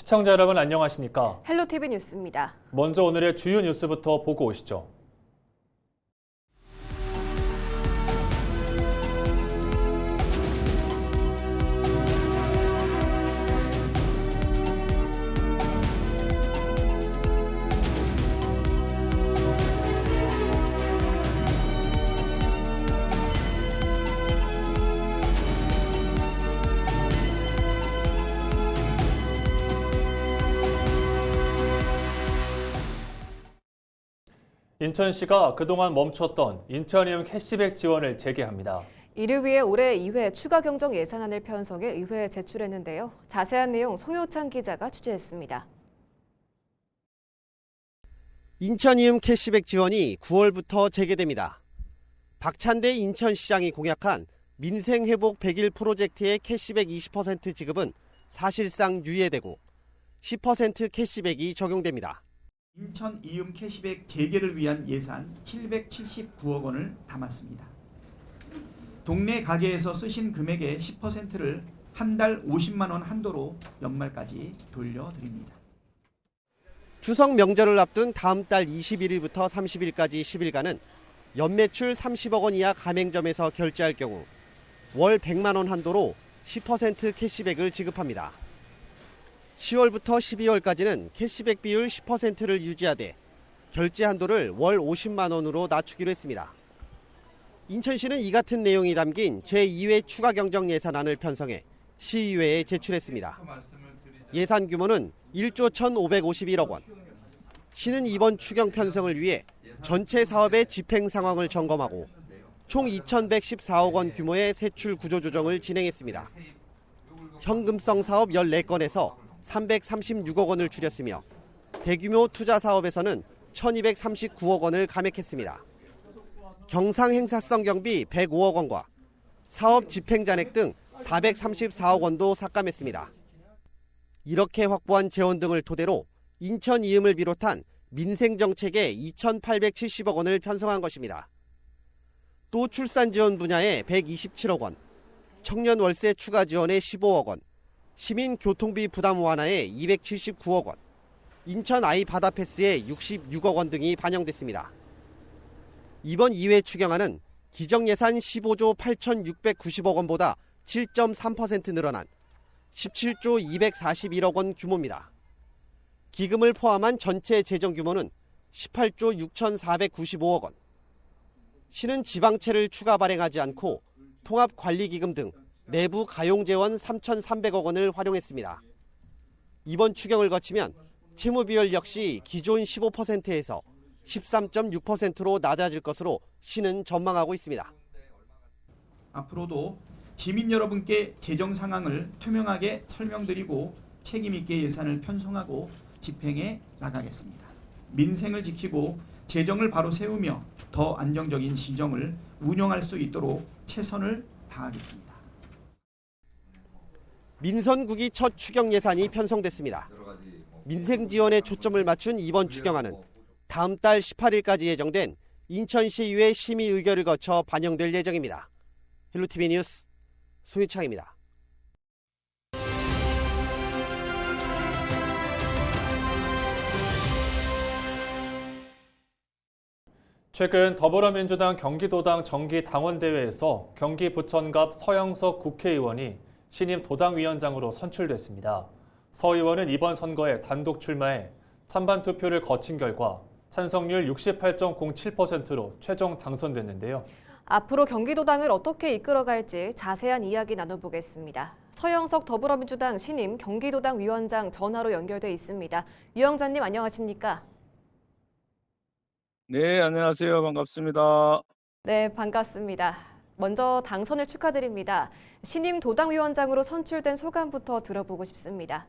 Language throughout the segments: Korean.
시청자 여러분 안녕하십니까? 헬로티비 뉴스입니다. 먼저 오늘의 주요 뉴스부터 보고 오시죠. 인천시가 그동안 멈췄던 인천이움 캐시백 지원을 재개합니다. 이를 위해 올해 2회 추가 경정 예산안을 편성해 의회에 제출했는데요. 자세한 내용 송효찬 기자가 취재했습니다. 인천이움 캐시백 지원이 9월부터 재개됩니다. 박찬대 인천시장이 공약한 민생회복 100일 프로젝트의 캐시백 20% 지급은 사실상 유예되고 10% 캐시백이 적용됩니다. 인천 이움 캐시백 재개를 위한 예산 779억 원을 담았습니다. 동네 가게에서 쓰신 금액의 10%를 한 달 50만 원 한도로 연말까지 돌려드립니다. 추석 명절을 앞둔 다음 달 21일부터 30일까지 10일간은 연매출 30억 원 이하 가맹점에서 결제할 경우 월 100만 원 한도로 10% 캐시백을 지급합니다. 10월부터 12월까지는 캐시백 비율 10%를 유지하되 결제 한도를 월 50만 원으로 낮추기로 했습니다. 인천시는 이 같은 내용이 담긴 제2회 추가 경정 예산안을 편성해 시의회에 제출했습니다. 예산 규모는 1조 1,551억 원. 시는 이번 추경 편성을 위해 전체 사업의 집행 상황을 점검하고 총 2,114억 원 규모의 세출 구조 조정을 진행했습니다. 현금성 사업 14건에서 336억 원을 줄였으며 대규모 투자 사업에서는 1,239억 원을 감액했습니다. 경상 행사성 경비 105억 원과 사업 집행 잔액 등 434억 원도 삭감했습니다. 이렇게 확보한 재원 등을 토대로 인천 이음을 비롯한 민생 정책에 2,870억 원을 편성한 것입니다. 또 출산 지원 분야에 127억 원, 청년 월세 추가 지원에 15억 원, 시민 교통비 부담 완화에 279억 원, 인천 아이 바다 패스에 66억 원 등이 반영됐습니다. 이번 2회 추경안은 기정예산 15조 8,690억 원보다 7.3% 늘어난 17조 241억 원 규모입니다. 기금을 포함한 전체 재정 규모는 18조 6,495억 원. 시는 지방채를 추가 발행하지 않고 통합관리기금 등 내부 가용재원 3,300억 원을 활용했습니다. 이번 추경을 거치면 채무비율 역시 기존 15%에서 13.6%로 낮아질 것으로 시는 전망하고 있습니다. 앞으로도 시민 여러분께 재정 상황을 투명하게 설명드리고 책임있게 예산을 편성하고 집행해 나가겠습니다. 민생을 지키고 재정을 바로 세우며 더 안정적인 시정을 운영할 수 있도록 최선을 다하겠습니다. 민선국이 첫 추경 예산이 편성됐습니다. 민생 지원에 초점을 맞춘 이번 추경안은 다음 달 18일까지 예정된 인천시의회 심의 의결을 거쳐 반영될 예정입니다. 헬로티비 뉴스 송유창입니다. 최근 더불어민주당 경기도당 정기당원대회에서 경기부천갑 서영석 국회의원이 신임 도당위원장으로 선출됐습니다. 서 의원은 이번 선거에 단독 출마해 찬반 투표를 거친 결과 찬성률 68.07%로 최종 당선됐는데요. 앞으로 경기도당을 어떻게 이끌어갈지 자세한 이야기 나눠보겠습니다. 서영석 더불어민주당 신임 경기도당 위원장 전화로 연결돼 있습니다. 위원장님 안녕하십니까? 네, 안녕하세요. 반갑습니다. 네, 반갑습니다. 먼저 당선을 축하드립니다. 신임 도당위원장으로 선출된 소감부터 들어보고 싶습니다.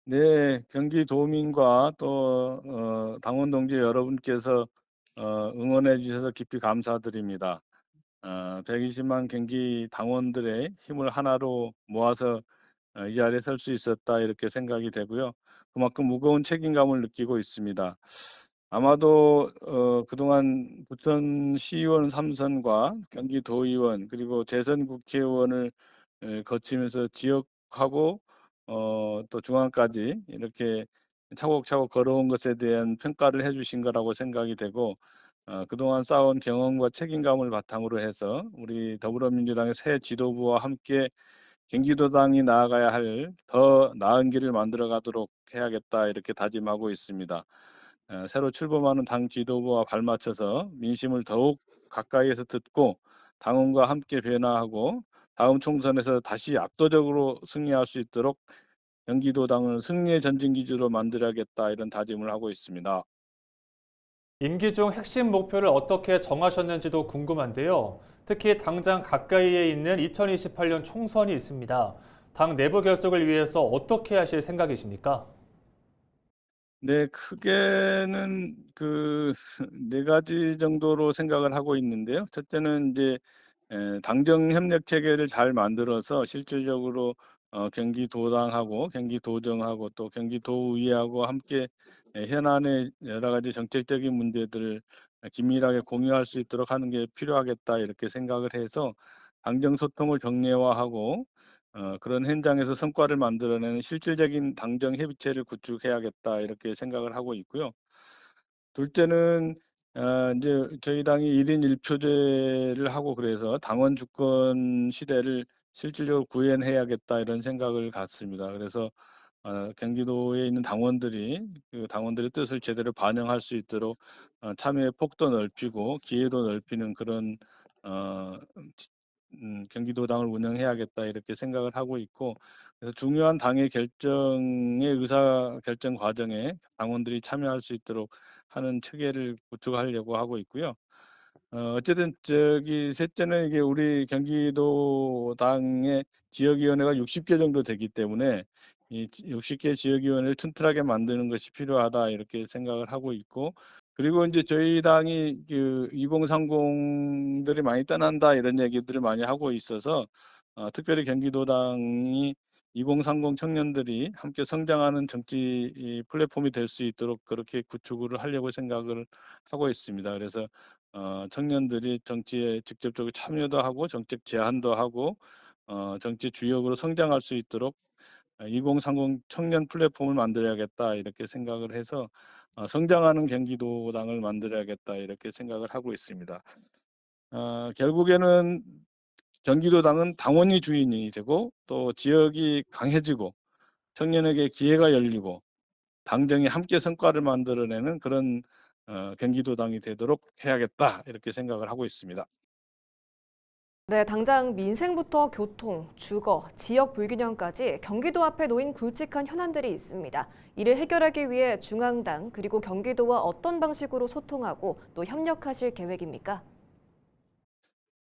네, 경기도민과 또 당원 동지 여러분께서 응원해 주셔서 깊이 감사드립니다. 120만 경기 당원들의 힘을 하나로 모아서 이 자리에 설 수 있었다 이렇게 생각이 되고요. 그만큼 무거운 책임감을 느끼고 있습니다. 아마도 그동안 부천시의원 3선과 경기도의원 그리고 재선 국회의원을 거치면서 지역하고 또 중앙까지 이렇게 차곡차곡 걸어온 것에 대한 평가를 해주신 거라고 생각이 되고 그동안 쌓아온 경험과 책임감을 바탕으로 해서 우리 더불어민주당의 새 지도부와 함께 경기도당이 나아가야 할 더 나은 길을 만들어 가도록 해야겠다 이렇게 다짐하고 있습니다. 새로 출범하는 당 지도부와 발맞춰서 민심을 더욱 가까이에서 듣고 당원과 함께 변화하고 다음 총선에서 다시 압도적으로 승리할 수 있도록 경기도당을 승리의 전진기지로 만들어야겠다 이런 다짐을 하고 있습니다. 임기 중 핵심 목표를 어떻게 정하셨는지도 궁금한데요. 특히 당장 가까이에 있는 2028년 총선이 있습니다. 당 내부 결속을 위해서 어떻게 하실 생각이십니까? 네, 크게는 그 네 가지 정도로 생각을 하고 있는데요. 첫째는 이제 당정 협력 체계를 잘 만들어서 실질적으로 경기도당하고 경기도정하고 또 경기도의회하고 함께 현안의 여러 가지 정책적인 문제들을 긴밀하게 공유할 수 있도록 하는 게 필요하겠다 이렇게 생각을 해서 당정 소통을 정례화하고 그런 현장에서 성과를 만들어내는 실질적인 당정 협의체를 구축해야겠다 이렇게 생각을 하고 있고요. 둘째는 이제 저희 당이 1인 1표제를 하고 그래서 당원 주권 시대를 실질적으로 구현해야겠다 이런 생각을 갖습니다. 그래서 경기도에 있는 당원들이 그 당원들의 뜻을 제대로 반영할 수 있도록 참여의 폭도 넓히고 기회도 넓히는 그런 어, 경기도당을 운영해야겠다 이렇게 생각을 하고 있고 그래서 중요한 당의 결정의 의사 결정 과정에 당원들이 참여할 수 있도록 하는 체계를 구축하려고 하고 있고요. 어쨌든 셋째는 이게 우리 경기도당의 지역위원회가 60개 정도 되기 때문에 이 60개 지역위원회를 튼튼하게 만드는 것이 필요하다 이렇게 생각을 하고 있고 그리고 이제 저희 당이 그 2030들이 많이 떠난다 이런 얘기들을 많이 하고 있어서 특별히 경기도당이 2030 청년들이 함께 성장하는 정치 플랫폼이 될 수 있도록 그렇게 구축을 하려고 생각을 하고 있습니다. 그래서 청년들이 정치에 직접적으로 참여도 하고 정책 제안도 하고 정치 주역으로 성장할 수 있도록 2030 청년 플랫폼을 만들어야겠다 이렇게 생각을 해서 성장하는 경기도당을 만들어야겠다 이렇게 생각을 하고 있습니다. 결국에는 경기도당은 당원이 주인이 되고 또 지역이 강해지고 청년에게 기회가 열리고 당정이 함께 성과를 만들어내는 그런 경기도당이 되도록 해야겠다 이렇게 생각을 하고 있습니다. 네, 당장 민생부터 교통, 주거, 지역 불균형까지 경기도 앞에 놓인 굵직한 현안들이 있습니다. 이를 해결하기 위해 중앙당 그리고 경기도와 어떤 방식으로 소통하고 또 협력하실 계획입니까?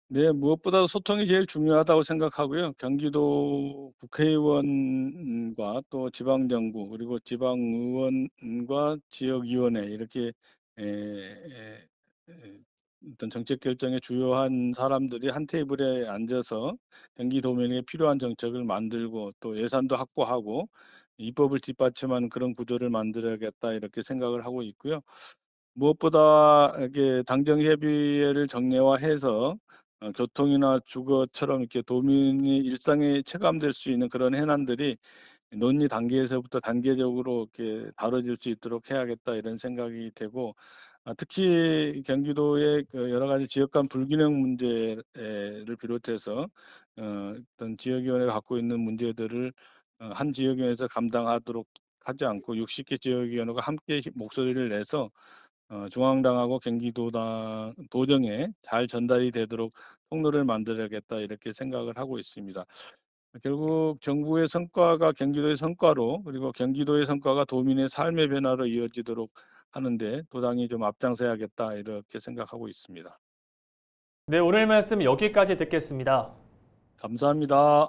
네, 무엇보다도 소통이 제일 중요하다고 생각하고요. 경기도 국회의원과 또 지방정부 그리고 지방의원과 지역위원회 이렇게 에, 에, 에, 어떤 정책 결정에 주요한 사람들이 한 테이블에 앉아서 경기도민에게 필요한 정책을 만들고 또 예산도 확보하고 입법을 뒷받침하는 그런 구조를 만들어야겠다 이렇게 생각을 하고 있고요. 무엇보다 이게 당정 협의회를 정례화해서 교통이나 주거처럼 이렇게 도민이 일상에 체감될 수 있는 그런 현안들이 논의 단계에서부터 단계적으로 이렇게 다뤄질 수 있도록 해야겠다 이런 생각이 되고 특히 경기도의 그 여러 가지 지역 간 불균형 문제를 비롯해서 어떤 지역위원회가 갖고 있는 문제들을 한 지역위원회에서 감당하도록 하지 않고 60개 지역위원회가 함께 목소리를 내서 중앙당하고 경기도당 도정에 잘 전달이 되도록 통로를 만들어야겠다 이렇게 생각을 하고 있습니다. 결국 정부의 성과가 경기도의 성과로 그리고 경기도의 성과가 도민의 삶의 변화로 이어지도록 하는데 도당이 좀 앞장서야겠다 이렇게 생각하고 있습니다. 네, 오늘 말씀 여기까지 듣겠습니다. 감사합니다.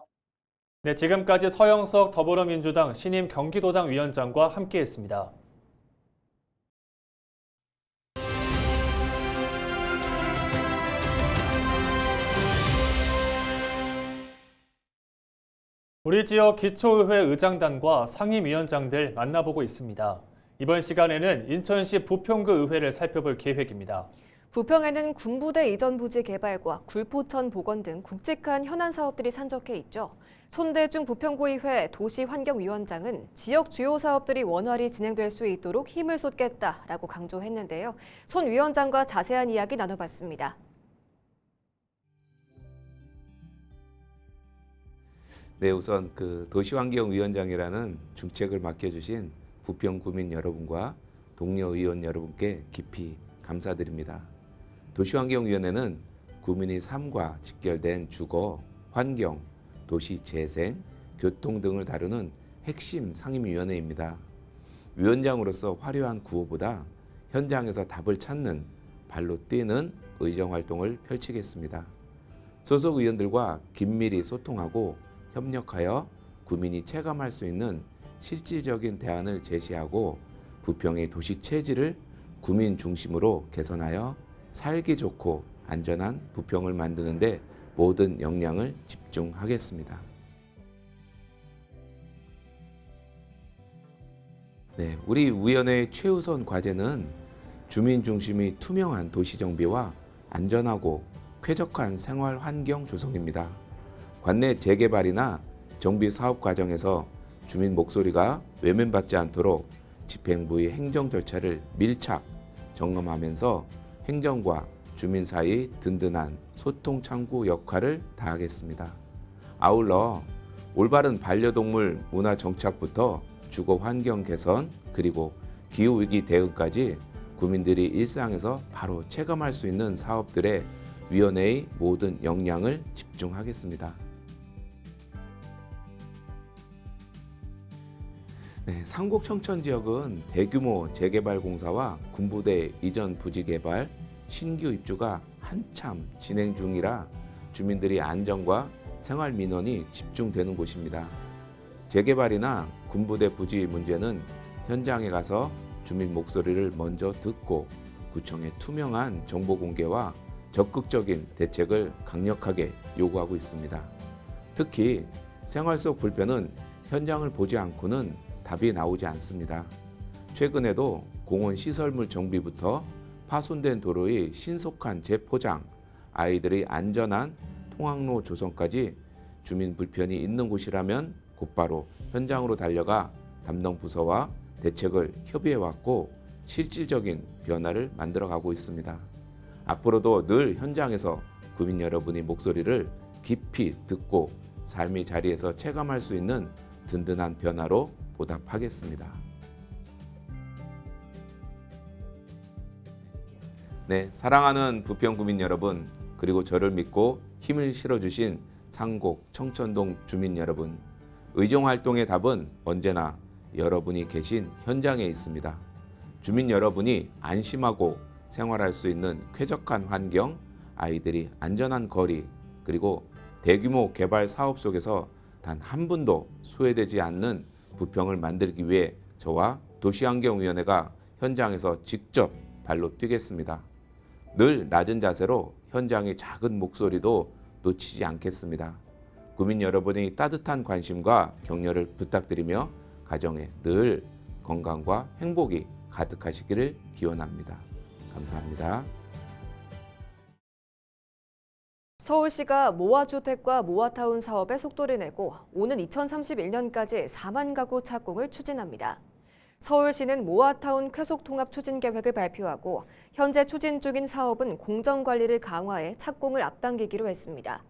네, 지금까지 서영석 더불어민주당 신임 경기도당 위원장과 함께했습니다. 우리 지역 기초의회 의장단과 상임위원장들 만나보고 있습니다. 이번 시간에는 인천시 부평구 의회를 살펴볼 계획입니다. 부평에는 군부대 이전 부지 개발과 굴포천 복원 등 굵직한 현안 사업들이 산적해 있죠. 손대중 부평구의회 도시환경위원장은 지역 주요 사업들이 원활히 진행될 수 있도록 힘을 쏟겠다라고 강조했는데요. 손 위원장과 자세한 이야기 나눠봤습니다. 네, 우선 도시환경위원장이라는 중책을 맡겨주신 부평구민 여러분과 동료 의원 여러분께 깊이 감사드립니다. 도시환경위원회는 구민의 삶과 직결된 주거, 환경, 도시 재생, 교통 등을 다루는 핵심 상임위원회입니다. 위원장으로서 화려한 구호보다 현장에서 답을 찾는 발로 뛰는 의정활동을 펼치겠습니다. 소속 의원들과 긴밀히 소통하고 협력하여 구민이 체감할 수 있는 실질적인 대안을 제시하고 부평의 도시 체질을 구민 중심으로 개선하여 살기 좋고 안전한 부평을 만드는 데 모든 역량을 집중하겠습니다. 네, 우리 위원회의 최우선 과제는 주민 중심의 투명한 도시 정비와 안전하고 쾌적한 생활 환경 조성입니다. 관내 재개발이나 정비 사업 과정에서 주민 목소리가 외면받지 않도록 집행부의 행정 절차를 밀착 점검하면서 행정과 주민 사이 든든한 소통 창구 역할을 다하겠습니다. 아울러 올바른 반려동물 문화 정착부터 주거 환경 개선 그리고 기후위기 대응까지 구민들이 일상에서 바로 체감할 수 있는 사업들에 위원회의 모든 역량을 집중하겠습니다. 네, 상곡 청천 지역은 대규모 재개발 공사와 군부대 이전 부지 개발, 신규 입주가 한참 진행 중이라 주민들이 안전과 생활 민원이 집중되는 곳입니다. 재개발이나 군부대 부지 문제는 현장에 가서 주민 목소리를 먼저 듣고 구청의 투명한 정보 공개와 적극적인 대책을 강력하게 요구하고 있습니다. 특히 생활 속 불편은 현장을 보지 않고는 답이 나오지 않습니다. 최근에도 공원 시설물 정비부터 파손된 도로의 신속한 재포장, 아이들의 안전한 통학로 조성까지 주민 불편이 있는 곳이라면 곧바로 현장으로 달려가 담당 부서와 대책을 협의해왔고 실질적인 변화를 만들어가고 있습니다. 앞으로도 늘 현장에서 구민 여러분의 목소리를 깊이 듣고 삶의 자리에서 체감할 수 있는 든든한 변화로 보답하겠습니다. 네, 사랑하는 부평구민 여러분, 그리고 저를 믿고 힘을 실어주신 상곡, 청천동 주민 여러분, 의정활동의 답은 언제나 여러분이 계신 현장에 있습니다. 주민 여러분이 안심하고 생활할 수 있는 쾌적한 환경, 아이들이 안전한 거리, 그리고 대규모 개발 사업 속에서 단 한 분도 소외되지 않는 부평을 만들기 위해 저와 도시환경위원회가 현장에서 직접 발로 뛰겠습니다. 늘 낮은 자세로 현장의 작은 목소리도 놓치지 않겠습니다. 구민 여러분의 따뜻한 관심과 격려를 부탁드리며 가정에 늘 건강과 행복이 가득하시기를 기원합니다. 감사합니다. 서울시가 모아주택과 모아타운 사업에 속도를 내고 오는 2031년까지 4만 가구 착공을 추진합니다. 서울시는 모아타운 쾌속통합 추진 계획을 발표하고 현재 추진 중인 사업은 공정관리를 강화해 착공을 앞당기기로 했습니다.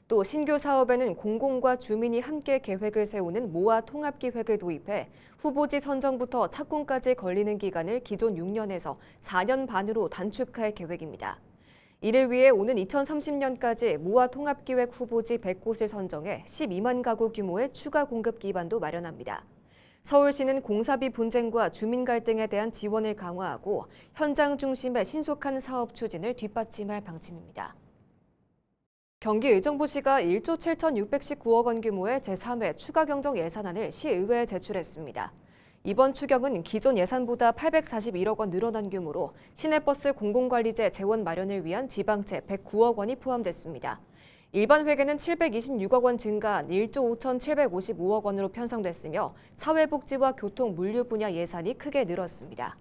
또 신규 사업에는 공공과 주민이 함께 계획을 세우는 모아통합기획을 도입해 후보지 선정부터 착공까지 걸리는 기간을 기존 6년에서 4년 반으로 단축할 계획입니다. 이를 위해 오는 2030년까지 모아통합기획 후보지 100곳을 선정해 12만 가구 규모의 추가 공급 기반도 마련합니다. 서울시는 공사비 분쟁과 주민 갈등에 대한 지원을 강화하고 현장 중심의 신속한 사업 추진을 뒷받침할 방침입니다. 경기 의정부시가 1조 7,619억 원 규모의 제3회 추가 경정 예산안을 시의회에 제출했습니다. 이번 추경은 기존 예산보다 841억 원 늘어난 규모로 시내버스 공공관리제 재원 마련을 위한 지방채 109억 원이 포함됐습니다. 일반 회계는 726억 원 증가한 1조 5,755억 원으로 편성됐으며 사회복지와 교통, 물류 분야 예산이 크게 늘었습니다.